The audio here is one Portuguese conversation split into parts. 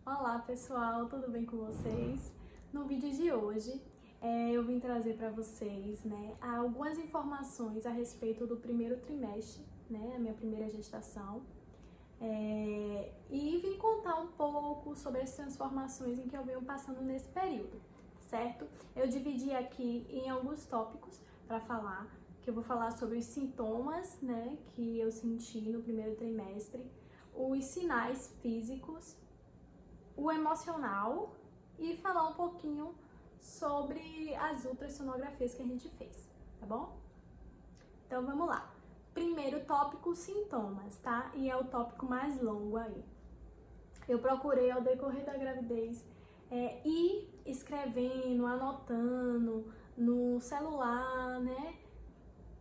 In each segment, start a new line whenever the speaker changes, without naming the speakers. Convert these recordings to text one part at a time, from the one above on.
Olá pessoal, tudo bem com vocês? No vídeo de hoje eu vim trazer para vocês algumas informações a respeito do primeiro trimestre, a minha primeira gestação, e vim contar um pouco sobre as transformações em que eu venho passando nesse período, certo? Eu dividi aqui em alguns tópicos para falar, que eu vou falar sobre os sintomas que eu senti no primeiro trimestre, os sinais físicos, o emocional e falar um pouquinho sobre as ultrassonografias que a gente fez, tá bom? Então vamos lá. Primeiro tópico, sintomas, tá? E é o tópico mais longo aí. Eu procurei ao decorrer da gravidez ir escrevendo, anotando no celular,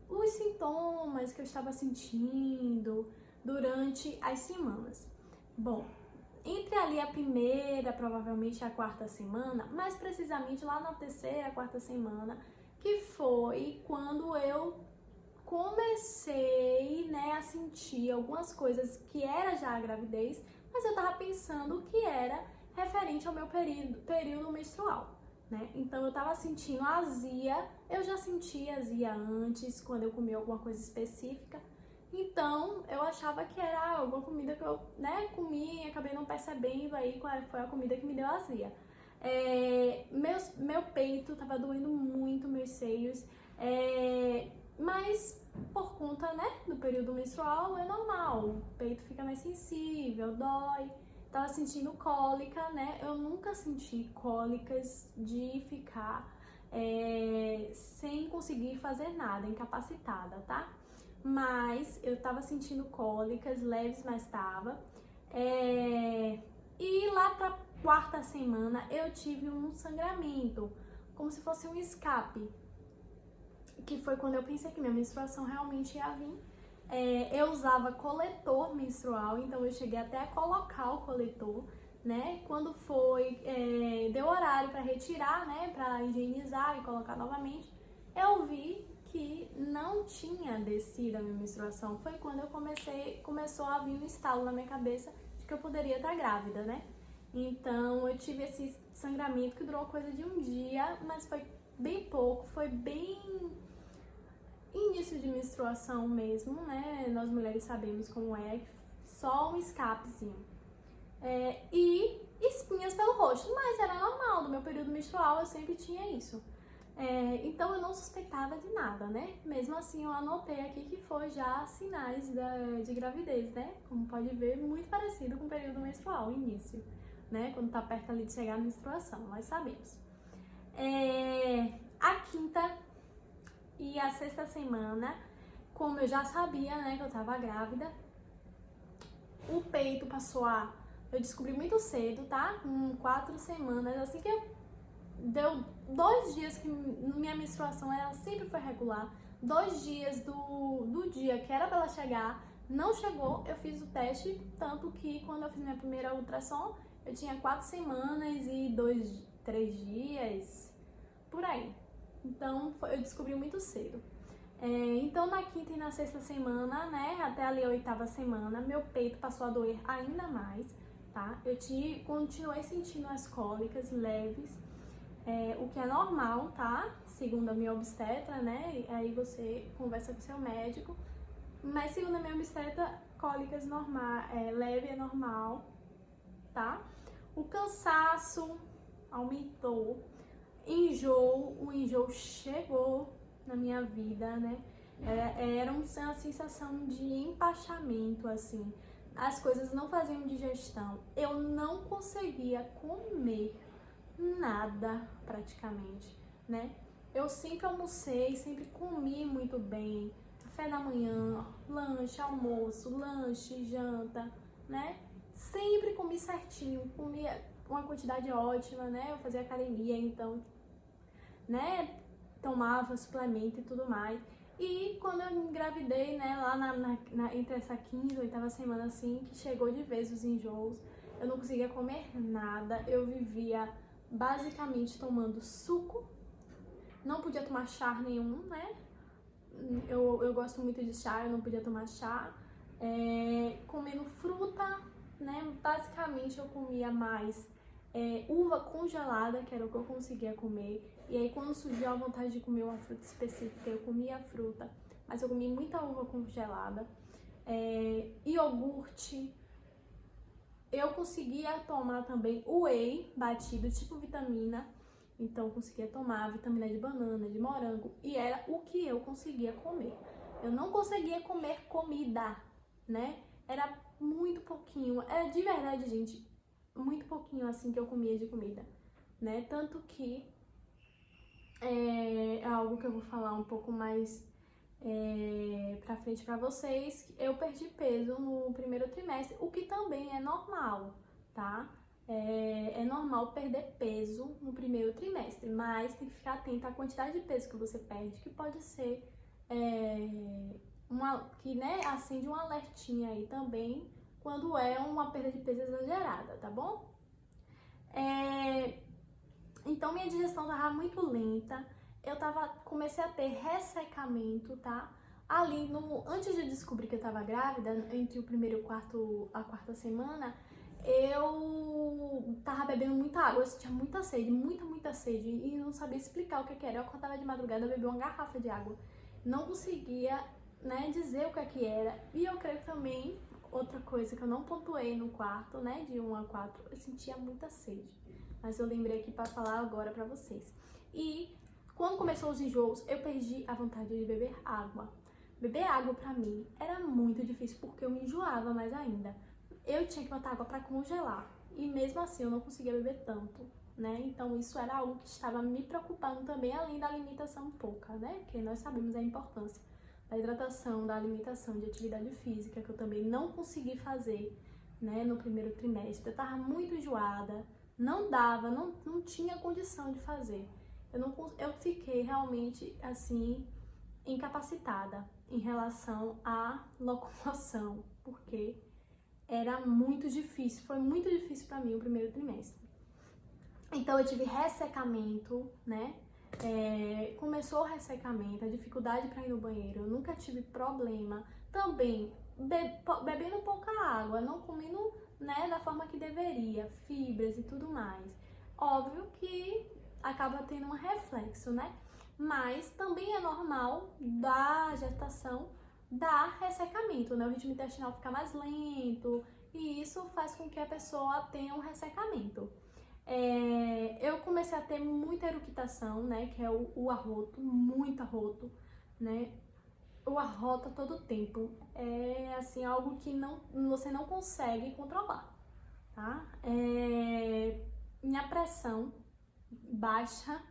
os sintomas que eu estava sentindo durante as semanas. Bom, entre ali a primeira, provavelmente a quarta semana, mais precisamente lá na terceira, quarta semana, que foi quando eu comecei a sentir algumas coisas que era já a gravidez, mas eu tava pensando que era referente ao meu período menstrual, Então eu tava sentindo azia, eu já sentia azia antes, quando eu comia alguma coisa específica. Então, eu achava que era alguma comida que eu comi e acabei não percebendo aí qual foi a comida que me deu azia. Meu peito tava doendo muito, meus seios, mas por conta do período menstrual é normal, o peito fica mais sensível, dói. Tava sentindo cólica, Eu nunca senti cólicas de ficar sem conseguir fazer nada, incapacitada, tá? Mas eu tava sentindo cólicas leves, mas tava. E lá pra quarta semana eu tive um sangramento, como se fosse um escape, que foi quando eu pensei que minha menstruação realmente ia vir. Eu usava coletor menstrual, então eu cheguei até a colocar o coletor, Quando deu horário para retirar, para higienizar e colocar novamente, eu vi que não tinha descido a minha menstruação. Foi quando eu começou a vir um estalo na minha cabeça de que eu poderia estar grávida, Então eu tive esse sangramento que durou coisa de um dia, mas foi bem pouco, foi bem início de menstruação mesmo, Nós mulheres sabemos como é, só um escapezinho. E espinhas pelo rosto, mas era normal, no meu período menstrual eu sempre tinha isso. Então eu não suspeitava de nada, Mesmo assim eu anotei aqui que foi já sinais de gravidez, Como pode ver, muito parecido com o período menstrual, o início, Quando tá perto ali de chegar a menstruação, nós sabemos. A quinta e a sexta semana, como eu já sabia, que eu tava grávida, o peito passou eu descobri muito cedo, tá? Com 4 semanas, assim que deu 2 dias que minha menstruação ela sempre foi regular. 2 dias do dia que era pra ela chegar, não chegou, eu fiz o teste, tanto que quando eu fiz minha primeira ultrassom, eu tinha 4 semanas e 3 dias, por aí. Então, eu descobri muito cedo. Então, na quinta e na sexta semana, até ali a 8ª semana, meu peito passou a doer ainda mais, tá? Eu continuei sentindo as cólicas leves, o que é normal, tá? Segundo a minha obstetra, Aí você conversa com seu médico. Mas segundo a minha obstetra, cólicas leve é normal, tá? O cansaço aumentou. O enjoo chegou na minha vida, Era uma sensação de empachamento, assim. As coisas não faziam digestão. Eu não conseguia comer nada, praticamente, Eu sempre almocei, sempre comi muito bem. Café da manhã, lanche, almoço, lanche, janta, Sempre comi certinho, comia uma quantidade ótima, Eu fazia academia, então tomava suplemento e tudo mais. E quando eu engravidei, lá entre essa 15ª e 8ª semana, assim, que chegou de vez os enjoos, eu não conseguia comer nada, eu vivia basicamente tomando suco, não podia tomar chá nenhum, Eu gosto muito de chá, eu não podia tomar chá, comendo fruta, né? Basicamente eu comia mais uva congelada, que era o que eu conseguia comer. E aí quando surgiu a vontade de comer uma fruta específica, eu comia a fruta. Mas eu comi muita uva congelada. Iogurte. Eu conseguia tomar também whey batido, tipo vitamina. Então eu conseguia tomar vitamina de banana, de morango. E era o que eu conseguia comer. Eu não conseguia comer comida, né? Era muito pouquinho. Era de verdade, gente, muito pouquinho assim que eu comia de comida, né? Tanto que é algo que eu vou falar um pouco mais pra frente pra vocês. Eu perdi peso no primeiro trimestre, o que também é normal, tá? É normal perder peso no primeiro trimestre, mas tem que ficar atento à quantidade de peso que você perde, que pode ser que né, acende um alertinha aí também quando é uma perda de peso exagerada, tá bom? Então minha digestão tava muito lenta, comecei a ter ressecamento, tá? Antes de descobrir que eu tava grávida, entre o primeiro e a quarta semana, eu tava bebendo muita água, eu sentia muita sede, muita sede, e não sabia explicar o que era. Eu acordava de madrugada, eu bebia uma garrafa de água, não conseguia, né, dizer o que era. E eu creio que também, outra coisa que eu não pontuei no quarto, né, de 1 a 4, eu sentia muita sede. Mas eu lembrei aqui para falar agora para vocês. E quando começou os enjoos, eu perdi a vontade de beber água. Beber água para mim era muito difícil porque eu me enjoava mais ainda. Eu tinha que botar água para congelar e mesmo assim eu não conseguia beber tanto, né? Então isso era algo que estava me preocupando também, além da alimentação pouca, né? Porque nós sabemos a importância da hidratação, da alimentação, de atividade física, que eu também não consegui fazer, né, no primeiro trimestre. Eu tava muito enjoada, não dava, não tinha condição de fazer. Eu fiquei realmente, assim, incapacitada em relação à locomoção, porque era muito difícil, foi muito difícil para mim o primeiro trimestre. Então eu tive ressecamento, né? Começou o ressecamento, a dificuldade para ir no banheiro, eu nunca tive problema. Também bebendo pouca água, não comendo, né, da forma que deveria, fibras e tudo mais. Óbvio que acaba tendo um reflexo, né? Mas também é normal da gestação dar ressecamento, né? O ritmo intestinal fica mais lento e isso faz com que a pessoa tenha um ressecamento. Eu comecei a ter muita eructação, né? Que é o arroto, muito arroto, né? O arrota todo o tempo. É assim, algo que você não consegue controlar, tá? Minha pressão baixa,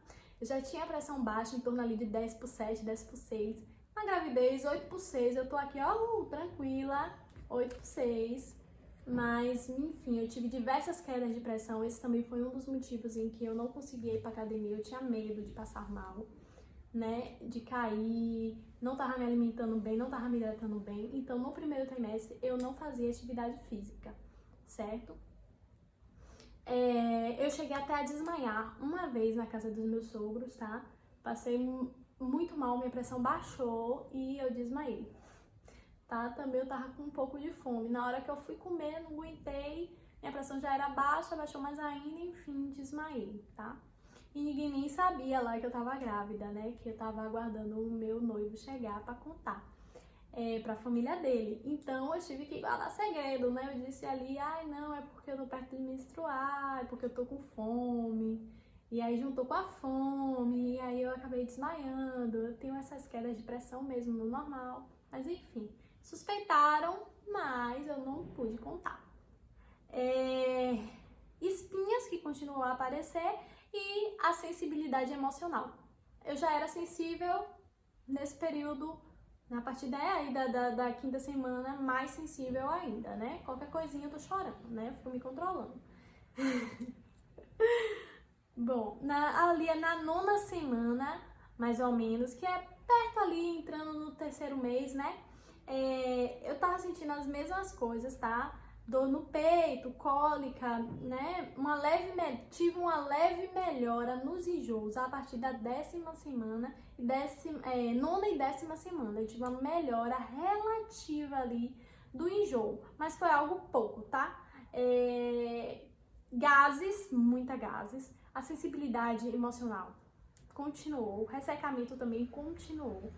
eu já tinha pressão baixa em torno ali de 10 por 7, 10 por 6. Na gravidez, 8 por 6, eu tô aqui, ó, tranquila, 8 por 6. Mas, enfim, eu tive diversas quedas de pressão. Esse também foi um dos motivos em que eu não conseguia ir pra academia. Eu tinha medo de passar mal, né, de cair, não tava me alimentando bem, não tava me hidratando bem. Então, no primeiro trimestre, eu não fazia atividade física, certo? Eu cheguei até a desmaiar uma vez na casa dos meus sogros, tá? Passei muito mal, minha pressão baixou e eu desmaiei, tá? Também eu tava com um pouco de fome. Na hora que eu fui comer, não aguentei, minha pressão já era baixa, baixou mais ainda, enfim, desmaiei, tá? E ninguém nem sabia lá que eu tava grávida, né? Que eu tava aguardando o meu noivo chegar pra contar pra família dele. Então eu tive que guardar segredo, né? Eu disse ali, ai não, é porque eu tô perto de menstruar, é porque eu tô com fome. E aí juntou com a fome, e aí eu acabei desmaiando. Eu tenho essas quedas de pressão mesmo no normal. Mas enfim, suspeitaram, mas eu não pude contar. Espinhas que continuam a aparecer e a sensibilidade emocional. Eu já era sensível nesse período, a partir daí da quinta semana, mais sensível ainda, né? Qualquer coisinha eu tô chorando, né? Eu fico me controlando. Bom, ali é na 9ª semana, mais ou menos, que é perto ali, entrando no 3º mês, né? Eu tava sentindo as mesmas coisas, tá? Dor no peito, cólica, né? Tive uma leve melhora nos enjoos a partir da 10ª semana, 9ª e 10ª semana. Eu tive uma melhora relativa ali do enjoo, mas foi algo pouco, tá? Gases, muita gases. A sensibilidade emocional continuou, o ressecamento também continuou,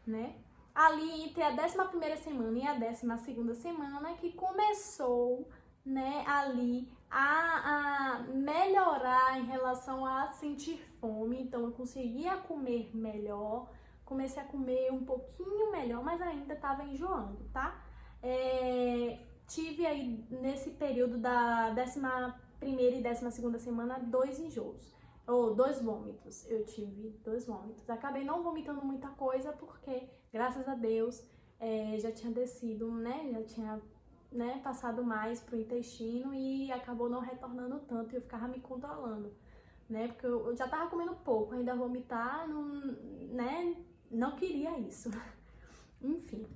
né? Ali entre a 11ª semana e a 12ª semana que começou, né, ali a melhorar em relação a sentir fome. Então eu conseguia comer melhor, comecei a comer um pouquinho melhor, mas ainda estava enjoando, tá? Tive aí nesse período da 11ª e 12ª semana 2 enjoos, ou 2 vômitos. Eu tive 2 vômitos. Acabei não vomitando muita coisa porque, graças a Deus, já tinha descido, né? Já tinha, né, passado mais pro intestino e acabou não retornando tanto e eu ficava me controlando, né? Porque eu já tava comendo pouco, ainda vomitar, não, né? Não queria isso. Enfim.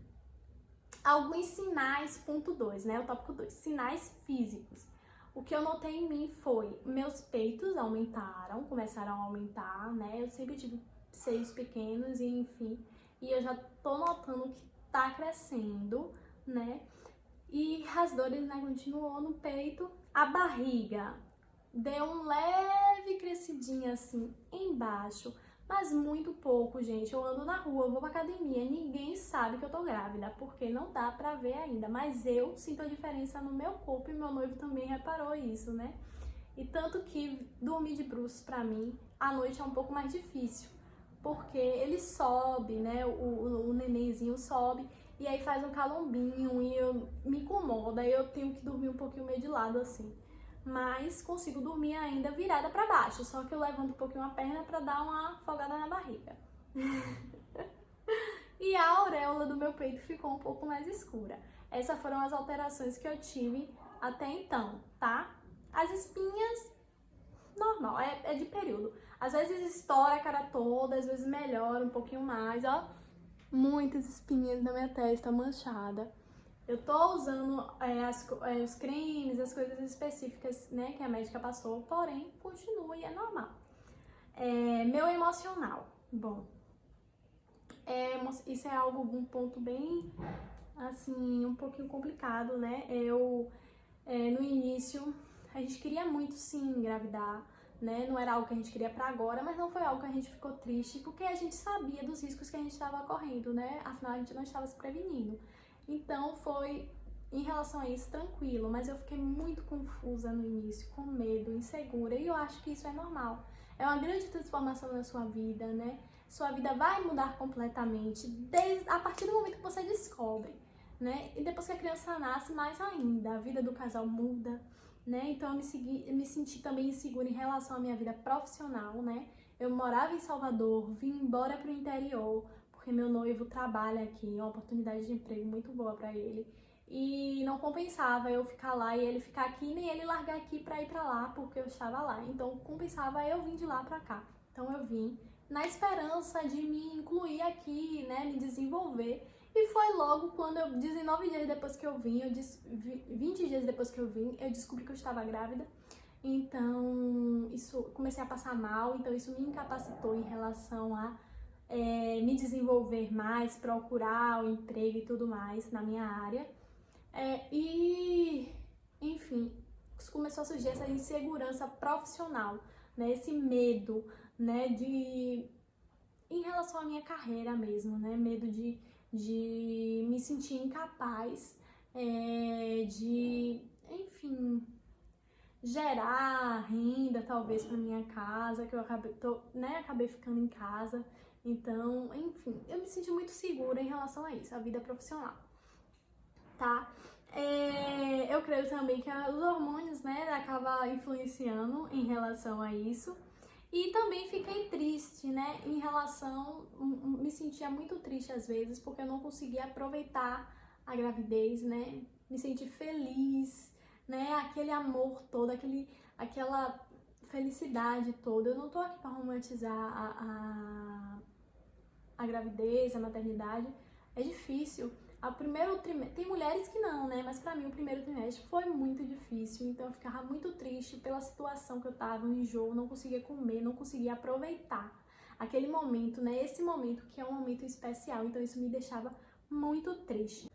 Alguns sinais, ponto 2, né? O tópico 2, sinais físicos. O que eu notei em mim foi, meus peitos aumentaram, começaram a aumentar, né? Eu sempre tive seios pequenos e enfim, e eu já tô notando que tá crescendo, né? E as dores, né, continuou no peito. A barriga deu um leve crescidinho assim embaixo, mas muito pouco, gente. Eu ando na rua, eu vou pra academia, ninguém sabe que eu tô grávida, porque não dá pra ver ainda. Mas eu sinto a diferença no meu corpo e meu noivo também reparou isso, né? E tanto que dormir de bruços pra mim, à noite é um pouco mais difícil, porque ele sobe, né? O nenenzinho sobe e aí faz um calombinho e me incomoda, eu tenho que dormir um pouquinho meio de lado assim. Mas consigo dormir ainda virada para baixo, só que eu levanto um pouquinho a perna para dar uma folgada na barriga. E a auréola do meu peito ficou um pouco mais escura. Essas foram as alterações que eu tive até então, tá? As espinhas, normal, é de período. Às vezes estoura a cara toda, às vezes melhora um pouquinho mais, ó. Muitas espinhas na minha testa manchada. Eu tô usando os cremes, as coisas específicas, né, que a médica passou, porém, continua e é normal. Meu emocional. Bom, isso é um ponto bem, assim, um pouquinho complicado, né? No início, a gente queria muito, sim, engravidar, né? Não era algo que a gente queria pra agora, mas não foi algo que a gente ficou triste, porque a gente sabia dos riscos que a gente estava correndo, né? Afinal, a gente não estava se prevenindo. Então foi, em relação a isso, tranquilo, mas eu fiquei muito confusa no início, com medo, insegura, e eu acho que isso é normal. É uma grande transformação na sua vida, né? Sua vida vai mudar completamente a partir do momento que você descobre, né? E depois que a criança nasce, mais ainda, a vida do casal muda, né? Então eu me senti também insegura em relação à minha vida profissional, né? Eu morava em Salvador, vim embora para o interior, porque meu noivo trabalha aqui, é uma oportunidade de emprego muito boa para ele. E não compensava eu ficar lá e ele ficar aqui, nem ele largar aqui para ir para lá, porque eu estava lá. Então compensava eu vir de lá para cá. Então eu vim na esperança de me incluir aqui, né, me desenvolver. E foi logo quando 19 dias depois que eu vim, 20 dias depois que eu vim, eu descobri que eu estava grávida. Então, comecei a passar mal, então isso me incapacitou em relação a me desenvolver mais, procurar o emprego e tudo mais na minha área. Enfim, começou a surgir essa insegurança profissional, né? Esse medo, né, em relação à minha carreira mesmo, né? Medo de me sentir incapaz, enfim, gerar renda talvez para minha casa, que eu acabei ficando em casa. Então, enfim, eu me senti muito segura em relação a isso, a vida profissional, tá? Eu creio também que os hormônios, né, acabam influenciando em relação a isso. E também fiquei triste, né, em relação, me sentia muito triste às vezes, porque eu não conseguia aproveitar a gravidez, né, me senti feliz, né, aquele amor todo, aquela felicidade toda. Eu não tô aqui para romantizar a gravidez, a maternidade, é difícil. Primeiro trimestre, tem mulheres que não, né? Mas pra mim o primeiro trimestre foi muito difícil, então eu ficava muito triste pela situação que eu tava, no enjoo, não conseguia comer, não conseguia aproveitar aquele momento, né? Esse momento que é um momento especial, então isso me deixava muito triste.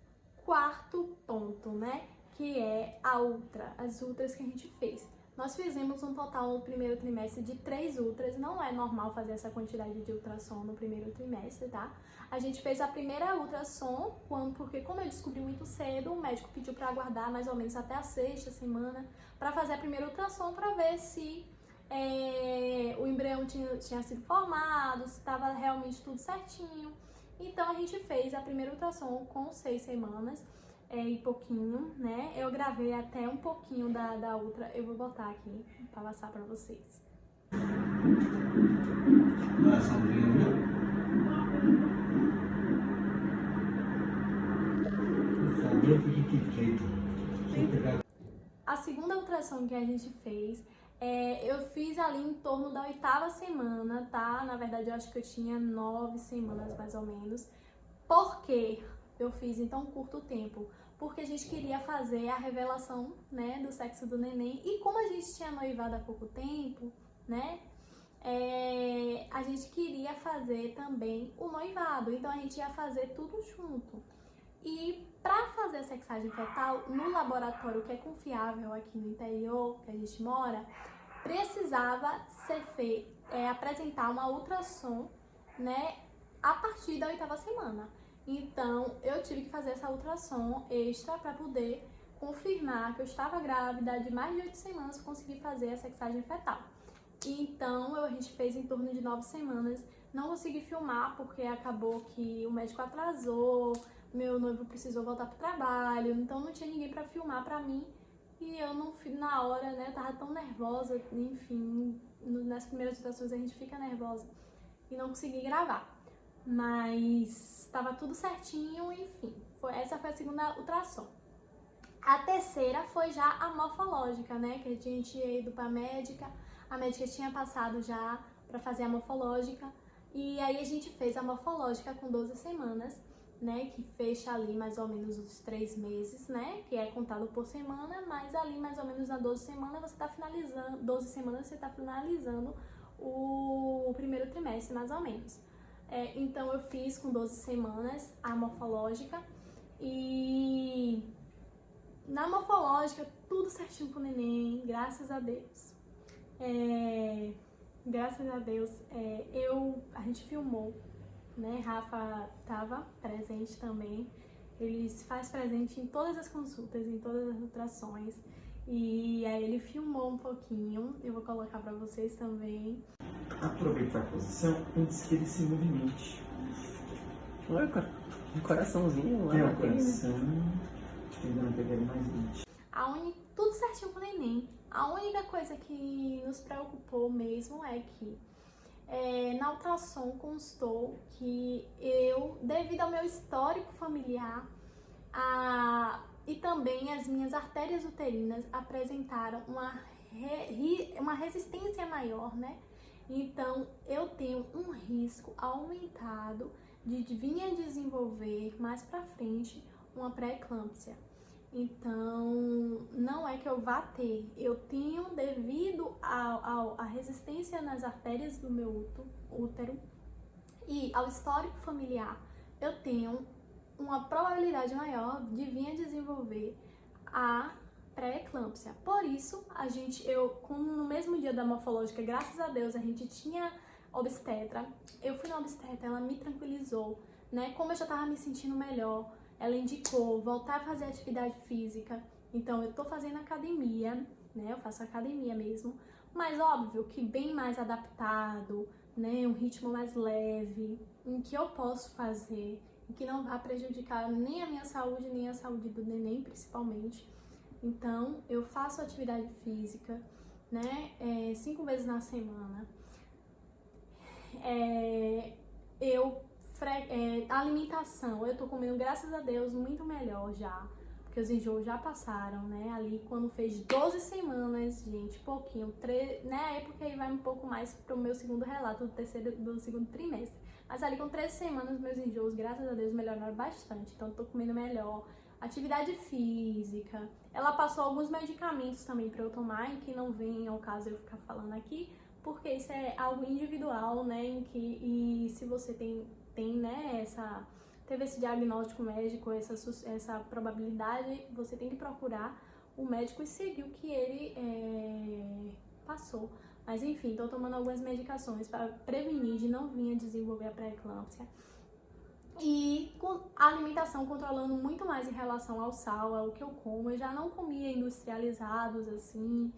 Quarto ponto, né? que é as ultras que a gente fez. Nós fizemos um total no primeiro trimestre de 3 ultras, não é normal fazer essa quantidade de ultrassom no primeiro trimestre, tá? A gente fez a primeira ultrassom, porque como eu descobri muito cedo, o médico pediu para aguardar mais ou menos até a 6ª semana para fazer a primeira ultrassom para ver se o embrião tinha sido formado, se estava realmente tudo certinho. Então a gente fez a primeira ultrassom com 6 semanas e pouquinho, né? Eu gravei até um pouquinho da outra, eu vou botar aqui pra passar pra vocês. A segunda ultrassom que a gente fez, eu fiz ali em torno da 8ª semana, tá? Na verdade, eu acho que eu tinha 9 semanas mais ou menos. Por quê? Eu fiz em tão curto tempo, porque a gente queria fazer a revelação, né, do sexo do neném, e como a gente tinha noivado há pouco tempo, né, a gente queria fazer também o noivado, então a gente ia fazer tudo junto. E para fazer a sexagem fetal no laboratório que é confiável aqui no interior, que a gente mora, precisava apresentar uma ultrassom, né, a partir da 8ª semana. Então, eu tive que fazer essa ultrassom extra para poder confirmar que eu estava grávida de mais de 8 semanas para conseguir fazer a sexagem fetal. Então, a gente fez em torno de 9 semanas. Não consegui filmar porque acabou que o médico atrasou, meu noivo precisou voltar pro trabalho, então não tinha ninguém para filmar para mim. E eu não fiz na hora, né? Eu tava tão nervosa, enfim, nas primeiras situações a gente fica nervosa e não consegui gravar. Mas estava tudo certinho, enfim. Essa foi a segunda ultrassom. A terceira foi já a morfológica, né? Que a gente ia ido pra médica, a médica tinha passado já para fazer a morfológica. E aí a gente fez a morfológica com 12 semanas, né? Que fecha ali mais ou menos os 3 meses, né? Que é contado por semana, mas ali mais ou menos na 12 semanas você tá finalizando, 12 semanas você tá finalizando o primeiro trimestre, mais ou menos. Então eu fiz com 12 semanas a morfológica e na morfológica tudo certinho com o neném, graças a Deus. Graças a Deus, a gente filmou, né? Rafa estava presente também, ele se faz presente em todas as consultas, em todas as ultrassons. E aí ele filmou um pouquinho, eu vou colocar pra vocês também.
Aproveitar a posição antes que ele se movimente.
Olha, cara, um coraçãozinho lá.
Tem o coração, tentando pegar ele mais 20.
Tudo certinho com o neném. A única coisa que nos preocupou mesmo é que na ultrassom constou que eu, devido ao meu histórico familiar, e também as minhas artérias uterinas apresentaram uma resistência maior, né? Então, eu tenho um risco aumentado de vir a desenvolver mais pra frente uma pré-eclâmpsia. Então, não é que eu vá ter, eu tenho, devido à resistência nas artérias do meu útero e ao histórico familiar, eu tenho uma probabilidade maior de vir a desenvolver a pré-eclâmpsia. Por isso, no mesmo dia da morfológica, graças a Deus, a gente tinha obstetra. Eu fui na obstetra, ela me tranquilizou, né? Como eu já tava me sentindo melhor, ela indicou voltar a fazer atividade física. Então, eu tô fazendo academia, né? Eu faço academia mesmo. Mas, óbvio, que bem mais adaptado, né? Um ritmo mais leve, em que eu posso fazer, em que não vai prejudicar nem a minha saúde, nem a saúde do neném, principalmente. Então, eu faço atividade física, né? 5 vezes na semana. A alimentação, eu tô comendo, graças a Deus, muito melhor já, porque os enjoos já passaram, né? Ali quando fez 12 semanas, gente, pouquinho, na época aí vai um pouco mais pro meu segundo relato do segundo trimestre. Mas ali com 13 semanas, meus enjoos, graças a Deus, melhoraram bastante. Então, eu tô comendo melhor. Atividade física. Ela passou alguns medicamentos também pra eu tomar, em que não vem ao caso eu ficar falando aqui, porque isso é algo individual, né? E se você tem, né, teve esse diagnóstico médico, essa probabilidade, você tem que procurar o médico e seguir o que ele passou. Mas enfim, tô tomando algumas medicações para prevenir de não vir a desenvolver a pré-eclâmpsia. E com a alimentação controlando muito mais em relação ao sal, ao que eu como. Eu já não comia industrializados assim,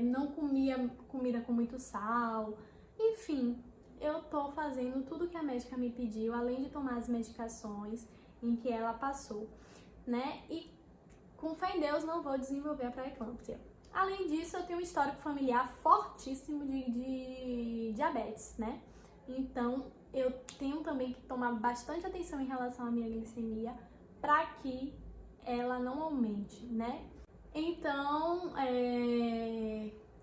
não comia comida com muito sal. Enfim, eu tô fazendo tudo que a médica me pediu, além de tomar as medicações em que ela passou, né? E com fé em Deus não vou desenvolver a pré-eclâmpsia. Além disso, eu tenho um histórico familiar fortíssimo de diabetes, né? Então, eu tenho também que tomar bastante atenção em relação à minha glicemia para que ela não aumente, né? Então,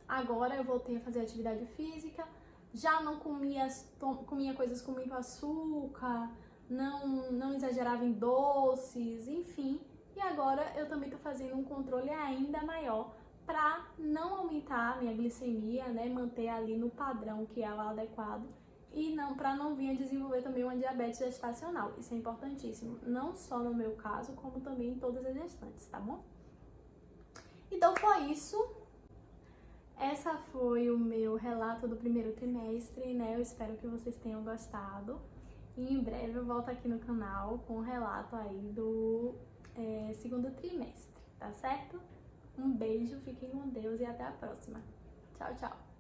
agora eu voltei a fazer atividade física, já não comia coisas com muito açúcar, não exagerava em doces, enfim. E agora eu também tô fazendo um controle ainda maior para não aumentar a minha glicemia, né? Manter ali no padrão que é o adequado e para não vir a desenvolver também uma diabetes gestacional. Isso é importantíssimo, não só no meu caso, como também em todas as gestantes, tá bom? Então foi isso. Essa foi o meu relato do primeiro trimestre, né? Eu espero que vocês tenham gostado. E em breve eu volto aqui no canal com o relato aí do segundo trimestre, tá certo? Um beijo, fiquem com Deus e até a próxima. Tchau, tchau!